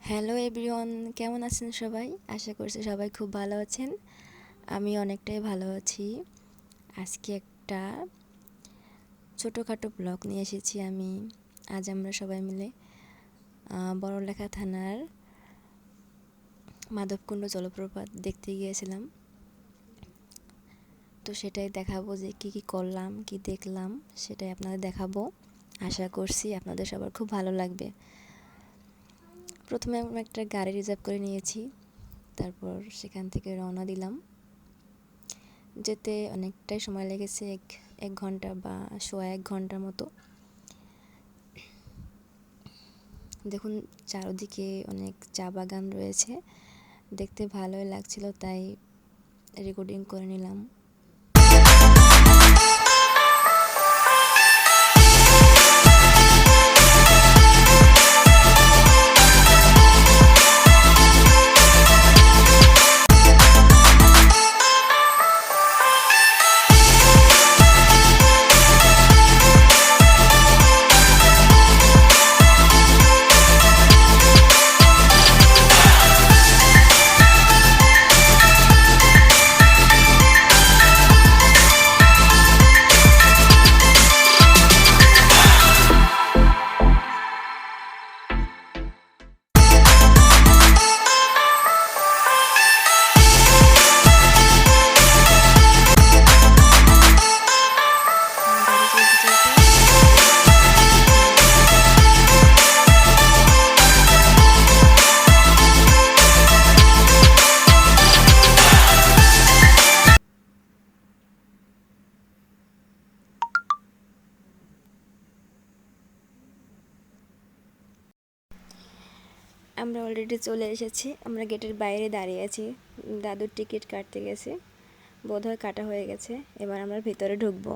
Hello everyone, কেমন আছেন সবাই? আশা করছি সবাই খুব ভালো আছেন। আমি অনেকটাই ভালো আছি। আজকে একটা ছোটোখাটো ব্লগ নিয়ে এসেছি আমি। আজ আমরা সবাই মিলে বড়লেখা থানার মাধবকুণ্ড জলপ্রপাত দেখতে গিয়েছিলাম। তো সেটাই দেখাবো যে কী করলাম, কি দেখলাম, সেটাই আপনাদের দেখাবো। আশা করছি আপনাদের সবার খুব ভালো লাগবে। প্রথমে আমরা একটা গাড়ি রিজার্ভ করে নিয়েছি, তারপর সেখান থেকে রওনা দিলাম। যেতে অনেকটাই সময় লেগেছে, এক ঘন্টা বা সোয়া 1 ঘন্টার মতো। দেখুন চারদিকে অনেক চা বাগান রয়েছে, দেখতে ভালোই লাগছিল, তাই রেকর্ডিং করে নিলাম। আমরা অলরেডি চলে এসেছি, আমরা গেটের বাইরে দাঁড়িয়ে আছি। দাদুর টিকিট কাটতে গেছে, বোধহয় কাটা হয়ে গেছে। এবার আমরা ভিতরে ঢুকবো।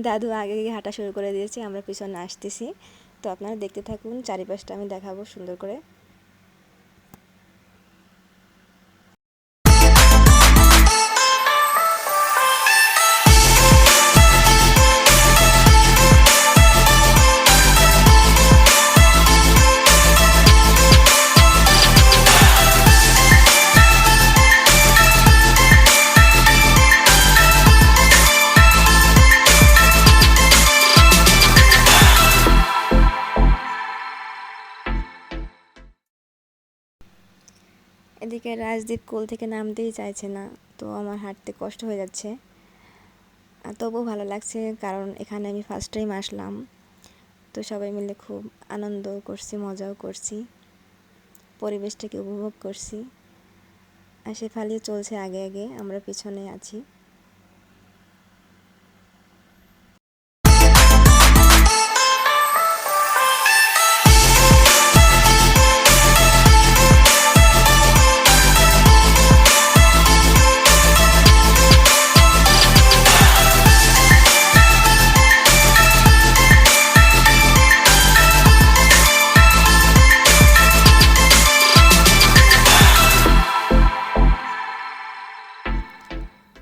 দাদু আগে গিয়ে হাঁটা শুরু করে দিয়েছে, আমরা পিছনে আসতেছি। তো আপনারা দেখতে থাকুন, চারিপাশটা আমি দেখাবো সুন্দর করে। এদিকে রাজদীপ কোল থেকে নামতেই চাইছে না, তো আমার হাঁটতে কষ্ট হয়ে যাচ্ছে। তবুও ভালো লাগছে, কারণ এখানে আমি ফার্স্ট টাইম আসলাম। তো সবাই মিলে খুব আনন্দ করছি, মজাও করছি, পরিবেশটাকে উপভোগ করছি। আর শেফালি চলছে আগে আগে, আমরা পিছনে আছি।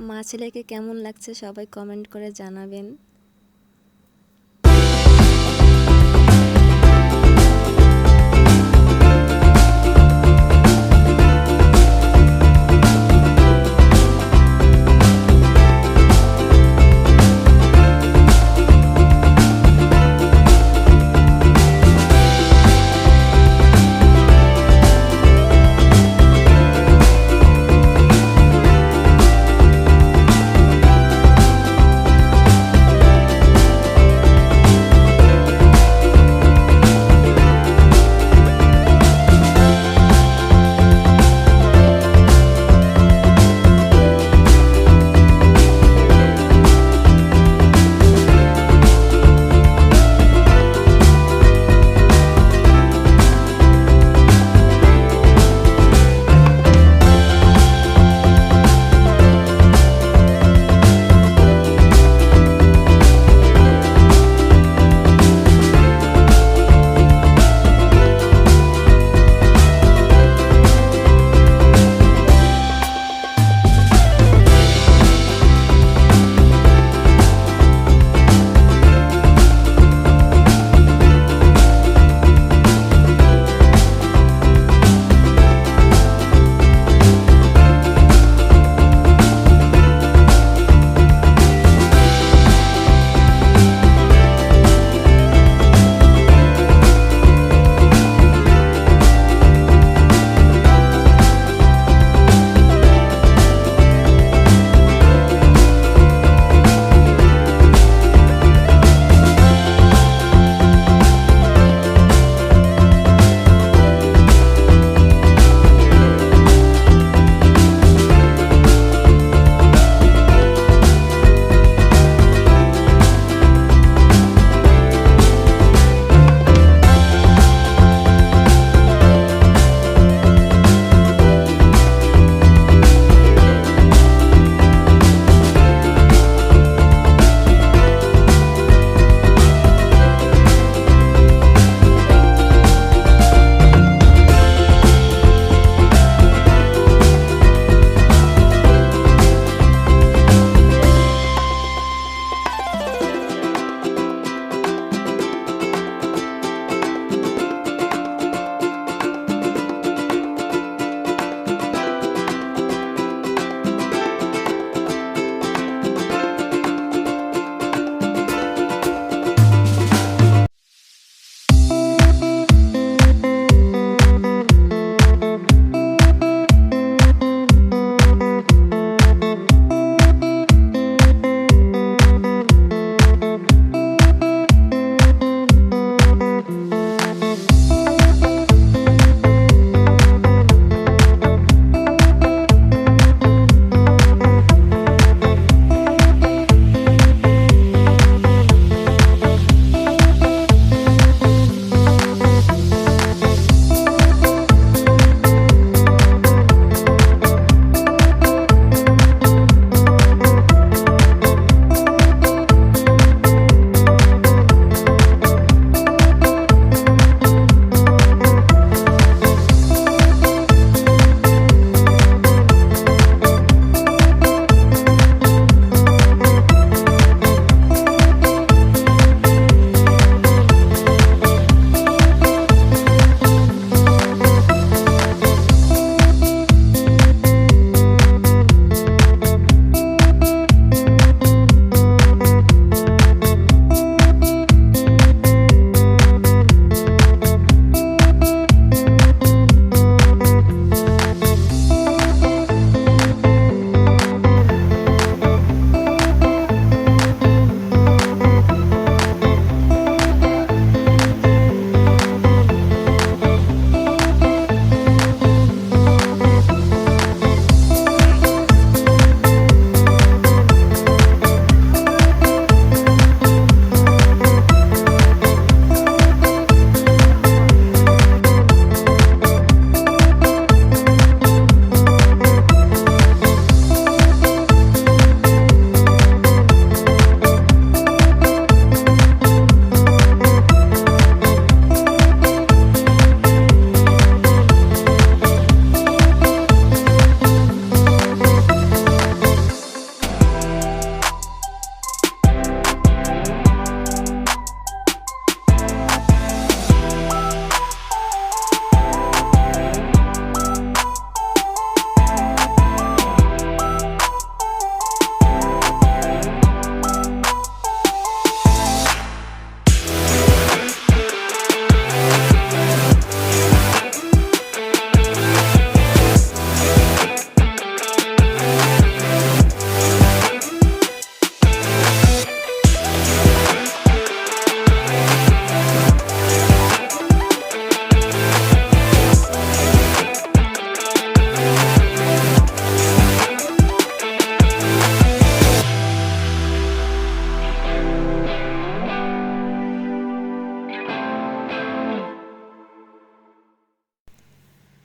মা ছেলেকে কেমন লাগছে সবাই কমেন্ট করে জানাবেন।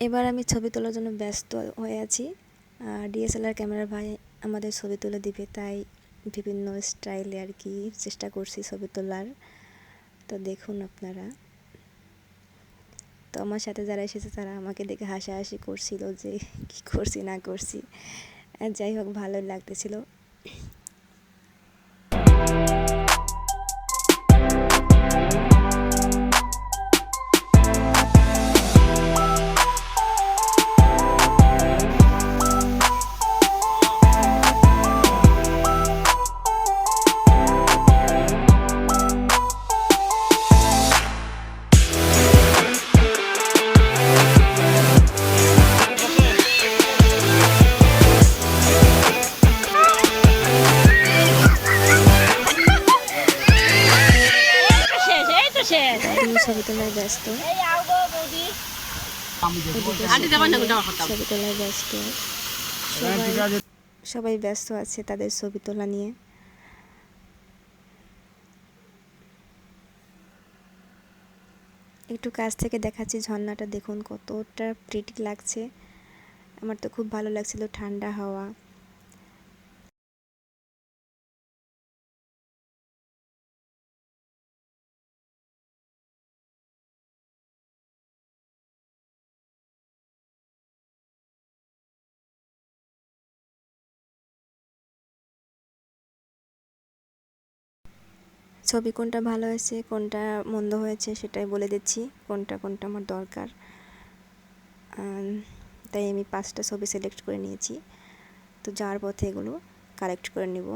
এবার আমি ছবি তোলার জন্য ব্যস্ত হয়ে আছি। ডিএসএলআর ক্যামেরার ভাই আমাদের ছবি তুলে দিবে, তাই বিভিন্ন স্টাইলে আর কি চেষ্টা করছি ছবি তোলার। তো দেখুন আপনারা। তো আমার সাথে যারা এসেছে তারা আমাকে দেখে হাসাহাসি করছিল যে কী করছি না করছি। যাই হোক, ভালোই লাগতেছিল। ছবি তোলায় ব্যস্ত, ছবি তোলায় ব্যস্ত, সবাই ব্যস্ত আছে তাদের ছবি তোলা নিয়ে। একটু কাছ থেকে দেখাচ্ছি ঝর্ণাটা, দেখুন কতটা প্রিটি লাগছে। আমার তো খুব ভালো লাগছিল, ঠান্ডা হাওয়া। ছবি কোনটা ভালো হয়েছে কোনটা মন্দ হয়েছে সেটাই বলে দিচ্ছি, কোনটা কোনটা আমার দরকার। তাই আমি 5টা ছবি সিলেক্ট করে নিয়েছি। তো যাওয়ার পথে এগুলো কালেক্ট করে নিব।